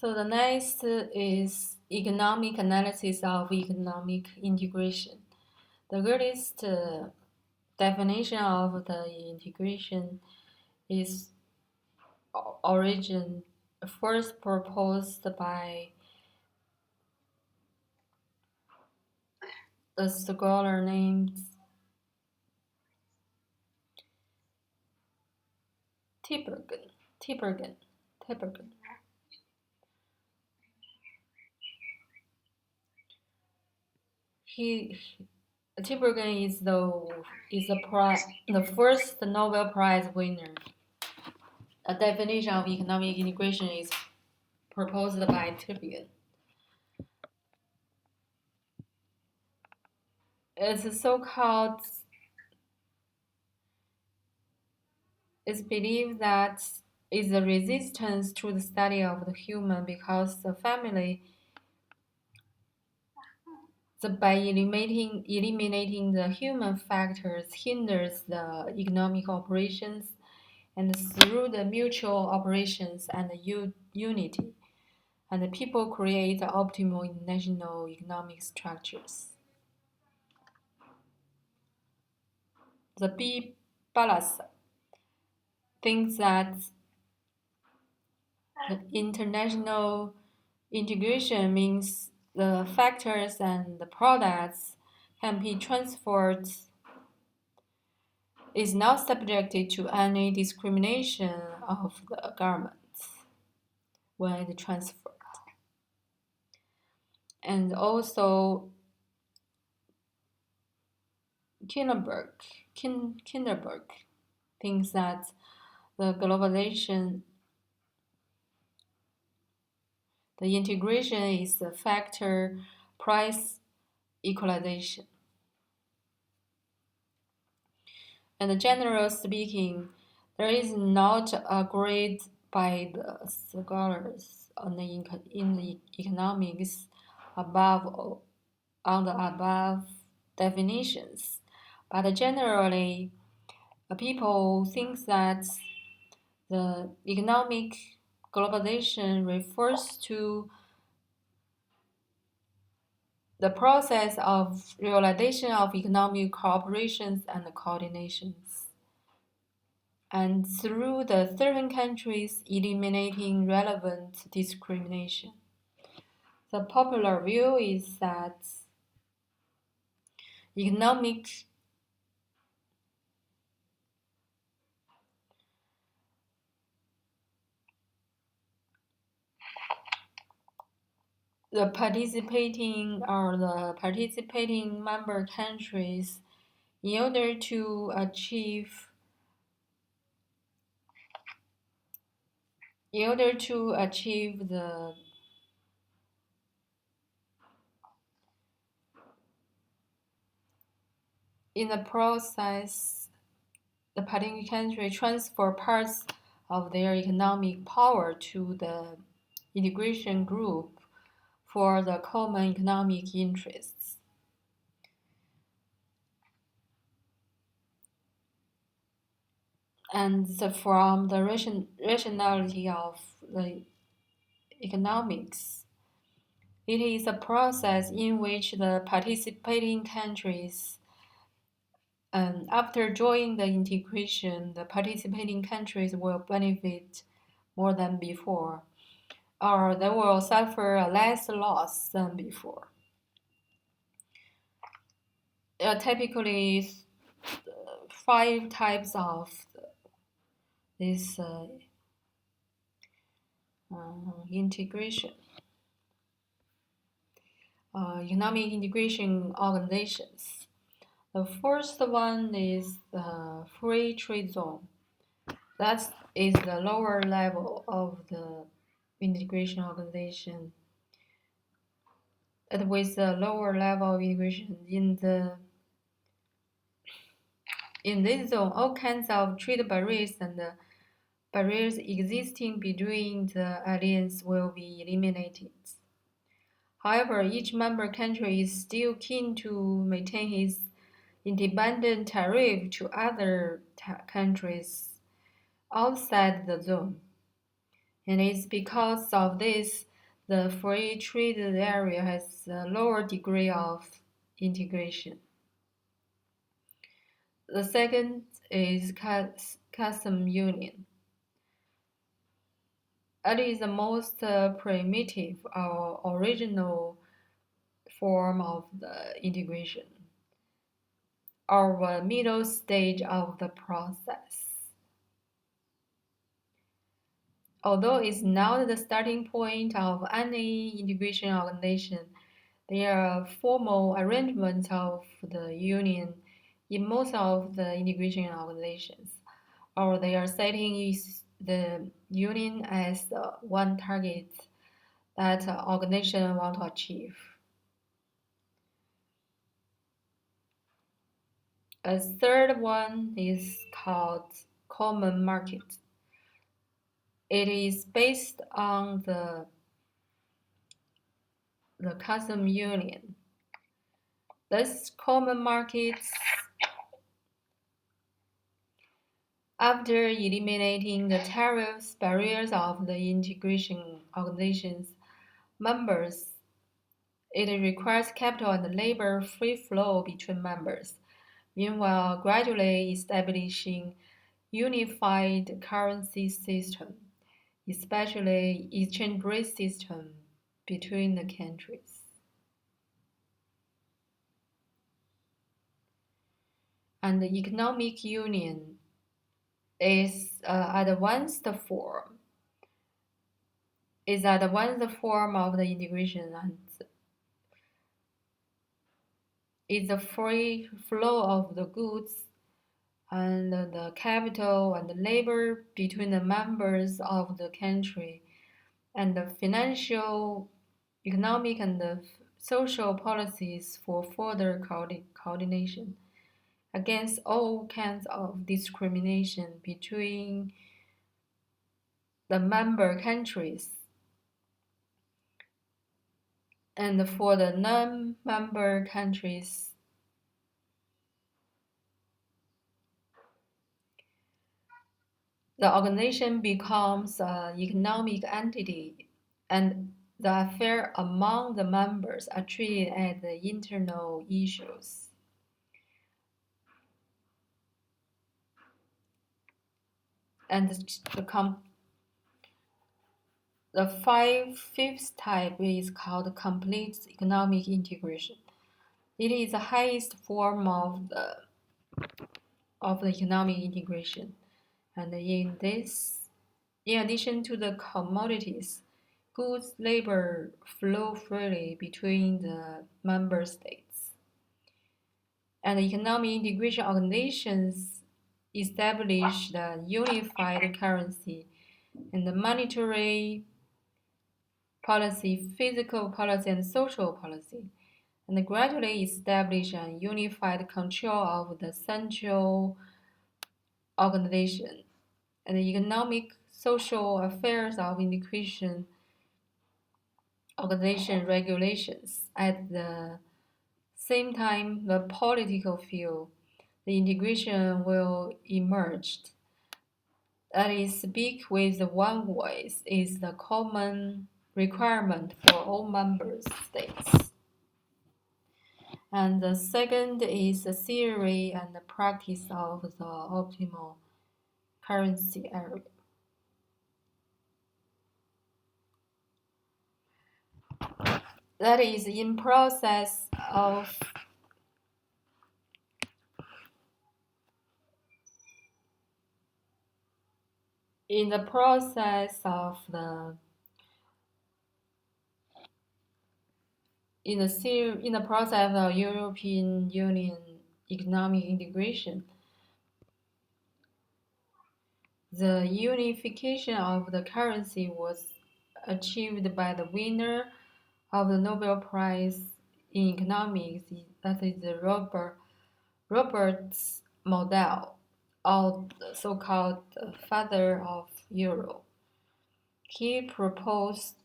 So the next is economic analysis of economic integration. The greatest definition of the integration is origin first proposed by a scholar named Tibergen. Tibergen. He Tibergen is the first Nobel Prize winner. A definition of economic integration is proposed by Tibergen. It's so-called. It's believed that is a resistance to the study of the human because the family by eliminating the human factors hinders the economic operations, and through the mutual operations and unity, and the people create optimal national economic structures. The B. Ballas thinks that the international integration means the factors and the products can be transferred, is not subjected to any discrimination of the government when it transferred. And also Kinderberg thinks that the globalization, the integration is the factor price equalization. And generally speaking, there is not agreed by the scholars in the economics on the above definitions, but generally, people think that the economic globalization refers to the process of realization of economic cooperations and coordinations, and through the certain countries eliminating relevant discrimination. The popular view is that economic the participating member countries, in order to achieve the in the process, the participating country transfer parts of their economic power to the integration group for the common economic interests. And from the rationality of the economics, it is a process in which the participating countries, after joining the integration, the participating countries will benefit more than before, or they will suffer a less loss than before. Typically, 5 types of this integration, economic integration organizations. The first one is the free trade zone. That is the lower level of the integration organization. And with the lower level of integration in this zone, all kinds of trade barriers and barriers existing between the alliance will be eliminated. However, each member country is still keen to maintain its independent tariff to other countries outside the zone. And it's because of this the free trade area has a lower degree of integration. The second is custom union. It is the most primitive or original form of the integration, or the middle stage of the process. Although it's not the starting point of any integration organization, there are formal arrangements of the union in most of the integration organizations, or they are setting the union as one target that organization want to achieve. A third one is called common market. It is based on the custom union. This common markets, after eliminating the tariffs barriers of the integration organizations members, it requires capital and labor free flow between members, meanwhile gradually establishing unified currency system, especially exchange rate system between the countries. And the economic union is advanced form of the integration and is the free flow of the goods and the capital and the labor between the members of the country, and the financial, economic, and the social policies for further coordination against all kinds of discrimination between the member countries. And for the non-member countries, the organization becomes an economic entity, and the affairs among the members are treated as the internal issues. And the fifth type is called complete economic integration. It is the highest form of the economic integration, and in addition to the commodities, goods, labor flow freely between the member states. And economic integration organizations establish the unified currency and the monetary policy, fiscal policy, and social policy, and gradually establish a unified control of the central organization and the economic social affairs of integration organization regulations. At the same time, the political field, the integration will emerge. That is, speak with one voice is the common requirement for all member states. And the second is the theory and the practice of the optimal currency area. That is in the process of European Union economic integration, the unification of the currency was achieved by the winner of the Nobel Prize in Economics, that is Robert Model, or the so-called father of Euro. He proposed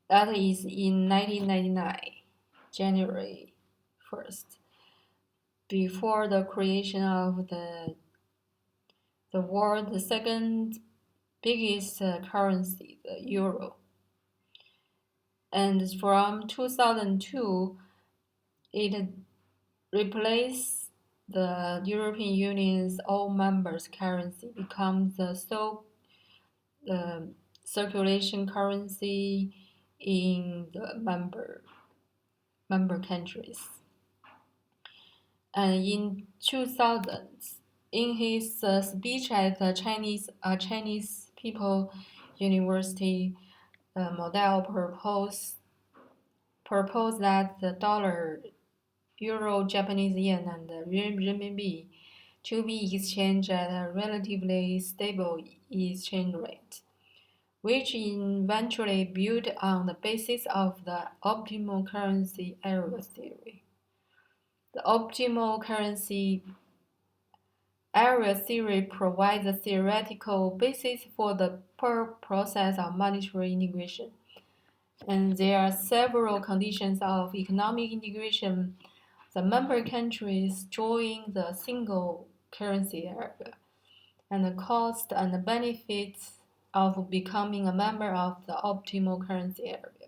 that is in 1999, January 1st, before the creation of the the world's second biggest currency, the euro. And from 2002, it replaced the European Union's all members' currency, becomes the sole circulation currency in the member countries. And in 2000, in his speech at the Chinese People University, the model proposed that the dollar, euro, Japanese yen, and the renminbi to be exchanged at a relatively stable exchange rate, which eventually built on the basis of the optimal currency area theory. The optimal currency area theory provides a theoretical basis for the process of monetary integration. And there are several conditions of economic integration. The member countries join the single currency area, and the cost and the benefits of becoming a member of the optimal currency area.